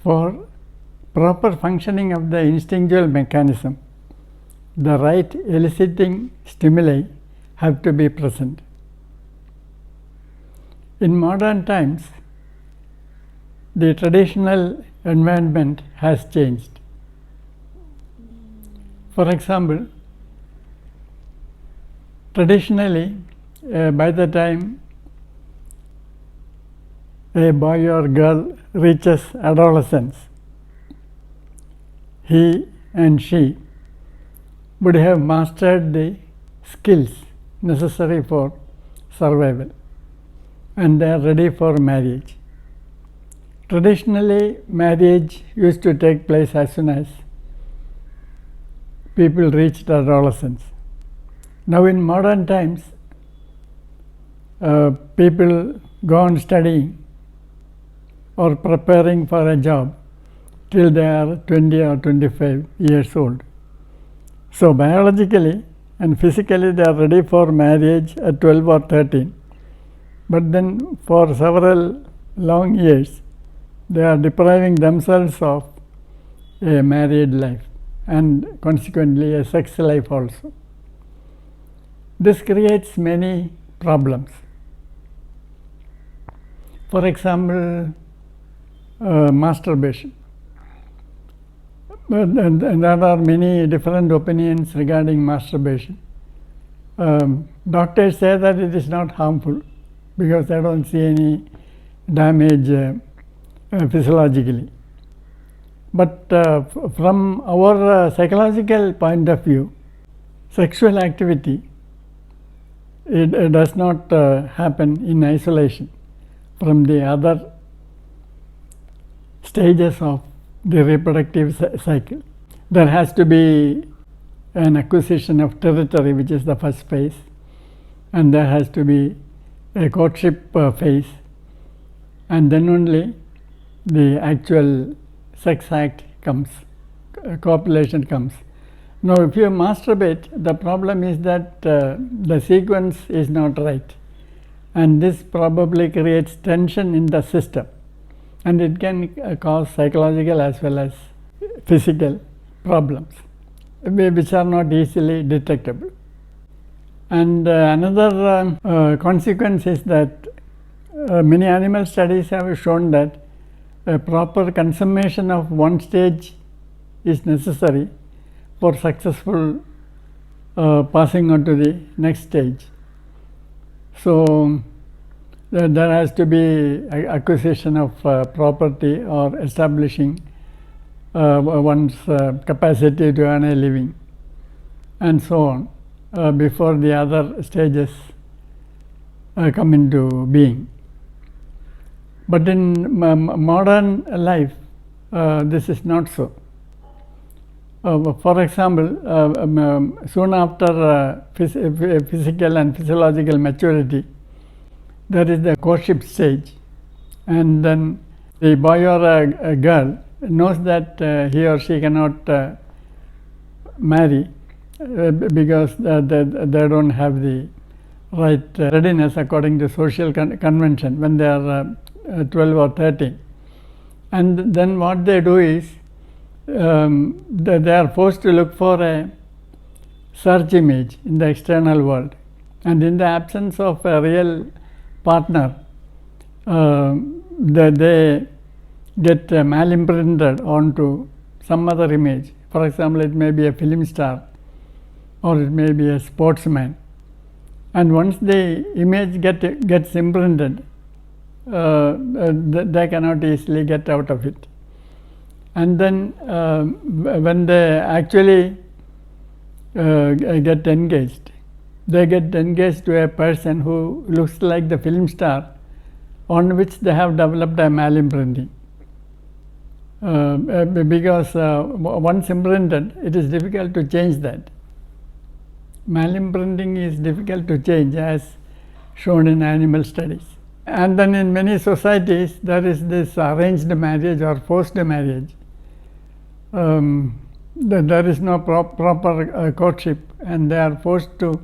For proper functioning of the instinctual mechanism, the right eliciting stimuli have to be present. In modern times, the traditional environment has changed. For example, traditionally, by the time a boy or girl reaches adolescence, he and she would have mastered the skills necessary for survival, and they are ready for marriage. Traditionally, marriage used to take place as soon as people reached adolescence. Now in modern times, people go on studying or preparing for a job till they are 20 or 25 years old. So biologically and physically they are ready for marriage at 12 or 13, but then for several long years they are depriving themselves of a married life and consequently a sex life also. This creates many problems. For example, masturbation. And there are many different opinions regarding masturbation. Doctors say that it is not harmful because they don't see any damage physiologically. But from our psychological point of view, sexual activity it does not happen in isolation from the other stages of the reproductive cycle. There has to be an acquisition of territory, which is the first phase, and there has to be a courtship phase, and then only the actual sex act comes, copulation comes. Now if you masturbate, the problem is that the sequence is not right, and this probably creates tension in the system, and it can cause psychological as well as physical problems which are not easily detectable. And another consequence is that many animal studies have shown that a proper consummation of one stage is necessary for successful passing on to the next stage. So there has to be acquisition of property or establishing one's capacity to earn a living and so on before the other stages come into being. But in modern life, this is not so. For example, soon after physical and physiological maturity, there is the courtship stage, and then the boy or a girl knows that he or she cannot marry because they don't have the right readiness according to social convention when they are 12 or 13. And then what they do is they are forced to look for a search image in the external world, and in the absence of a real partner, they get mal-imprinted onto some other image. For example, it may be a film star or it may be a sportsman, and once the image gets imprinted, they cannot easily get out of it. And then when they actually get engaged, they get engaged to a person who looks like the film star on which they have developed a mal-imprinting. Because once imprinted, it is difficult to change that. Mal-imprinting is difficult to change, as shown in animal studies. And then in many societies, there is this arranged marriage or forced marriage. There is no proper courtship, and they are forced to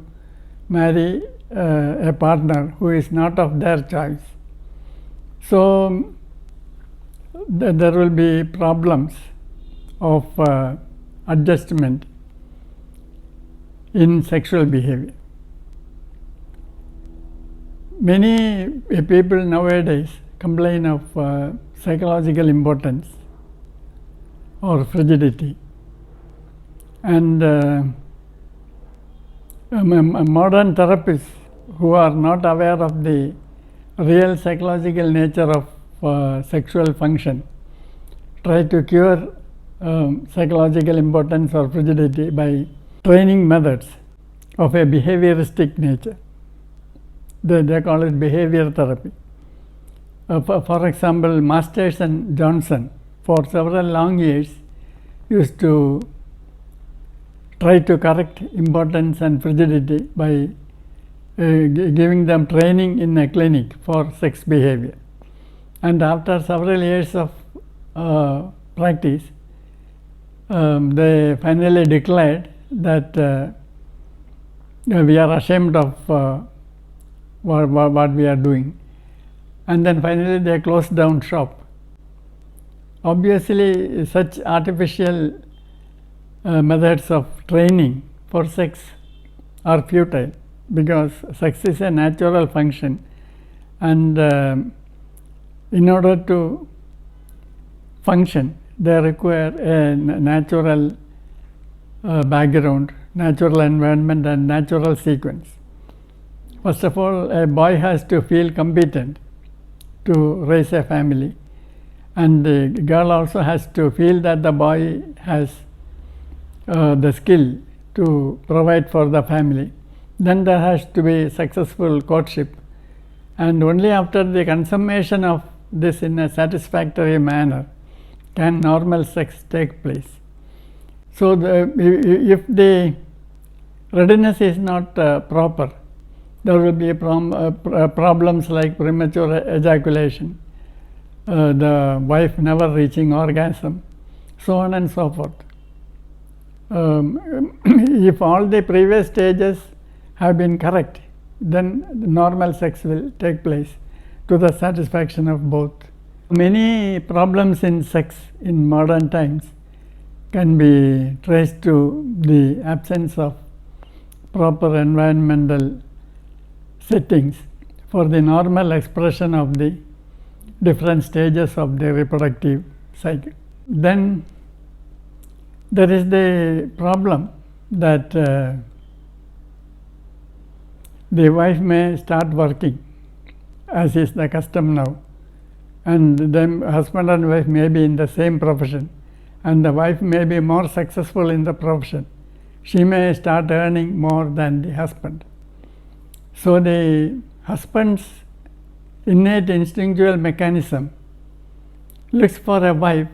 marry a partner who is not of their choice. So there will be problems of adjustment in sexual behavior. Many people nowadays complain of psychological impotence or frigidity, and modern therapists who are not aware of the real psychological nature of sexual function try to cure psychological impotence or frigidity by training methods of a behavioristic nature. They call it behavior therapy. For example, Masters and Johnson for several long years used to try to correct impotence and frigidity by giving them training in a clinic for sex behavior. And after several years of practice, they finally declared that we are ashamed of what we are doing, and then finally they closed down shop. Obviously, such artificial methods of training for sex are futile, because sex is a natural function, and in order to function they require a natural background, natural environment and natural sequence. First of all, a boy has to feel competent to raise a family, and the girl also has to feel that the boy has the skill to provide for the family. Then there has to be successful courtship, and only after the consummation of this in a satisfactory manner can normal sex take place. So if the readiness is not proper, there will be problems like premature ejaculation, the wife never reaching orgasm, so on and so forth. If all the previous stages have been correct, then normal sex will take place to the satisfaction of both. Many problems in sex in modern times can be traced to the absence of proper environmental settings for the normal expression of the different stages of the reproductive cycle. Then there is the problem that the wife may start working, as is the custom now, and then husband and wife may be in the same profession, and the wife may be more successful in the profession. She may start earning more than the husband. So the husband's innate instinctual mechanism looks for a wife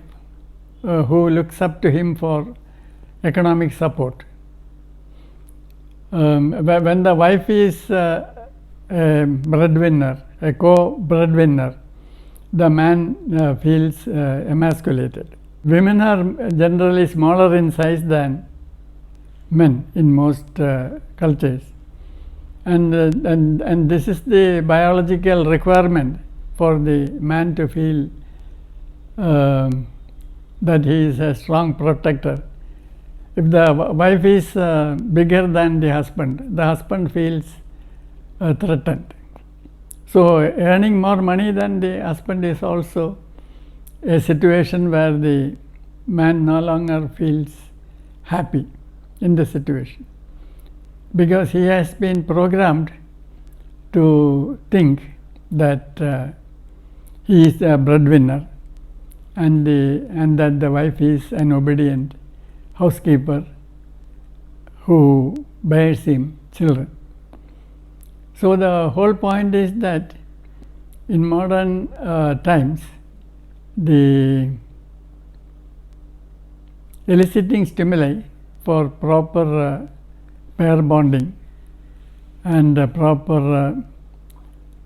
who looks up to him for economic support. When the wife is a breadwinner, a co-breadwinner, the man feels emasculated. Women are generally smaller in size than men in most cultures, and this is the biological requirement for the man to feel that he is a strong protector. If the wife is bigger than the husband feels threatened. So earning more money than the husband is also a situation where the man no longer feels happy in the situation, because he has been programmed to think that he is a breadwinner, and that the wife is an obedient housekeeper who bears him children. So the whole point is that in modern times, the eliciting stimuli for proper pair bonding and proper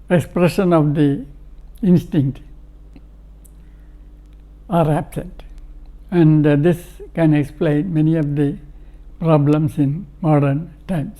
expression of the instinct are absent, and this can explain many of the problems in modern times.